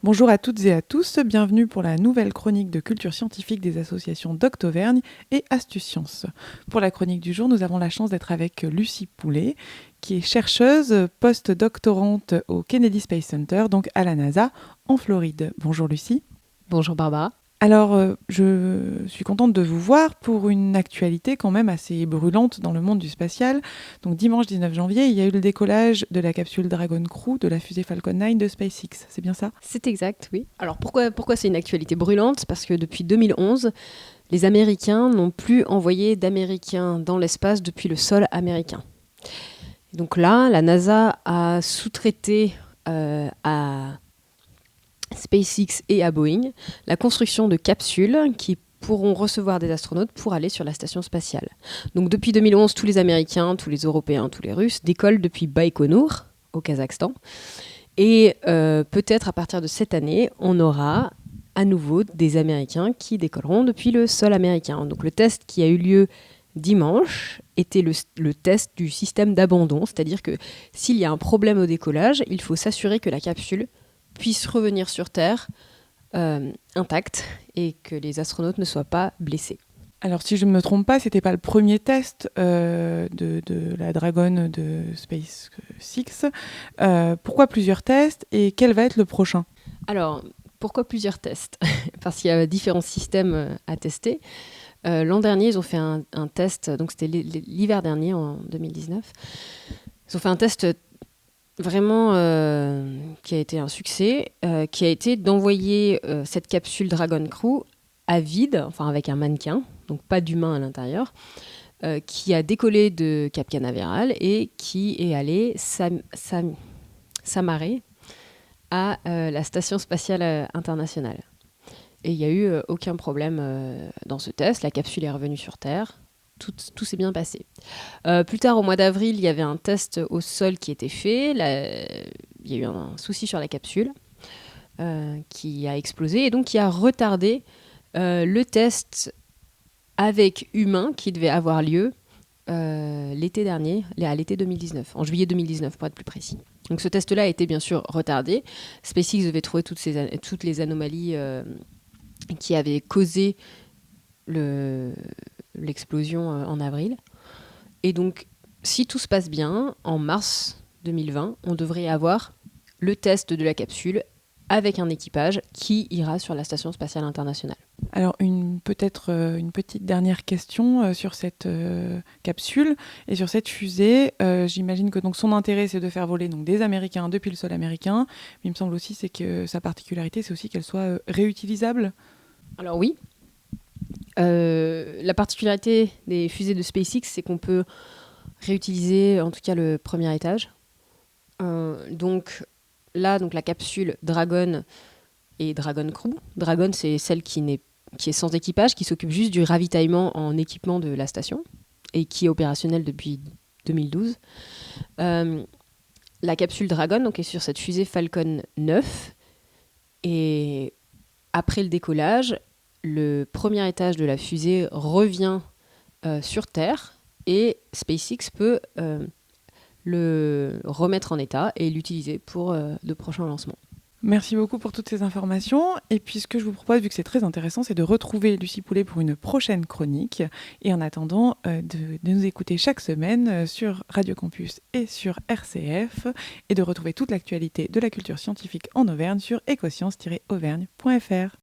Bonjour à toutes et à tous, bienvenue pour la nouvelle chronique de culture scientifique des associations Doctauvergne et Astuce Science. Pour la chronique du jour, nous avons la chance d'être avec Lucie Poulet, qui est chercheuse post-doctorante au Kennedy Space Center, donc à la NASA, en Floride. Bonjour Lucie. Bonjour Barbara. Alors, je suis contente de vous voir pour une actualité quand même assez brûlante dans le monde du spatial. Donc dimanche 19 janvier, il y a eu le décollage de la capsule Dragon Crew de la fusée Falcon 9 de SpaceX, c'est bien ça ? C'est exact, oui. Alors pourquoi c'est une actualité brûlante ? Parce que depuis 2011, les Américains n'ont plus envoyé d'Américains dans l'espace depuis le sol américain. Donc là, la NASA a sous-traité à SpaceX et à Boeing la construction de capsules qui pourront recevoir des astronautes pour aller sur la station spatiale. Donc depuis 2011, tous les Américains, tous les Européens, tous les Russes décollent depuis Baïkonour, au Kazakhstan. Et peut-être à partir de cette année, on aura à nouveau des Américains qui décolleront depuis le sol américain. Donc le test qui a eu lieu dimanche était le test du système d'abandon, c'est-à-dire que s'il y a un problème au décollage, il faut s'assurer que la capsule puisse revenir sur Terre intacte et que les astronautes ne soient pas blessés. Alors si je ne me trompe pas, c'était pas le premier test de la Dragon de SpaceX. Pourquoi plusieurs tests et quel va être le prochain ? Alors, pourquoi plusieurs tests ? Parce qu'il y a différents systèmes à tester. L'an dernier, ils ont fait un test, donc c'était l'hiver dernier, en 2019. Ils ont fait un test vraiment qui a été un succès, qui a été d'envoyer cette capsule Dragon Crew à vide, enfin avec un mannequin, donc pas d'humain à l'intérieur, qui a décollé de Cap Canaveral et qui est allé s'amarrer à la Station spatiale internationale. Et il n'y a eu aucun problème dans ce test. La capsule est revenue sur Terre. Tout s'est bien passé. Plus tard, au mois d'avril, il y avait un test au sol qui était fait. Il y a eu un souci sur la capsule qui a explosé et donc qui a retardé le test avec humains qui devait avoir lieu l'été dernier, à l'été 2019, en juillet 2019 pour être plus précis. Donc ce test-là a été bien sûr retardé. SpaceX devait trouver toutes les anomalies qui avaient causé l'explosion en avril. Et donc, si tout se passe bien, en mars 2020, on devrait avoir le test de la capsule avec un équipage qui ira sur la Station spatiale internationale. Alors, peut-être une petite dernière question sur cette capsule et sur cette fusée. J'imagine que donc, son intérêt, c'est de faire voler donc, des Américains depuis le sol américain. Mais il me semble aussi c'est que sa particularité, c'est aussi qu'elle soit réutilisable. Alors oui. La particularité des fusées de SpaceX, c'est qu'on peut réutiliser en tout cas le premier étage. Donc la capsule Dragon et Dragon Crew. Dragon, c'est celle qui est sans équipage, qui s'occupe juste du ravitaillement en équipement de la station et qui est opérationnelle depuis 2012. La capsule Dragon donc, est sur cette fusée Falcon 9 et après le décollage, le premier étage de la fusée revient sur Terre et SpaceX peut le remettre en état et l'utiliser pour de prochains lancements. Merci beaucoup pour toutes ces informations. Et puis ce que je vous propose, vu que c'est très intéressant, c'est de retrouver Lucie Poulet pour une prochaine chronique. Et en attendant, de nous écouter chaque semaine sur Radio Campus et sur RCF et de retrouver toute l'actualité de la culture scientifique en Auvergne sur ecosciences-auvergne.fr.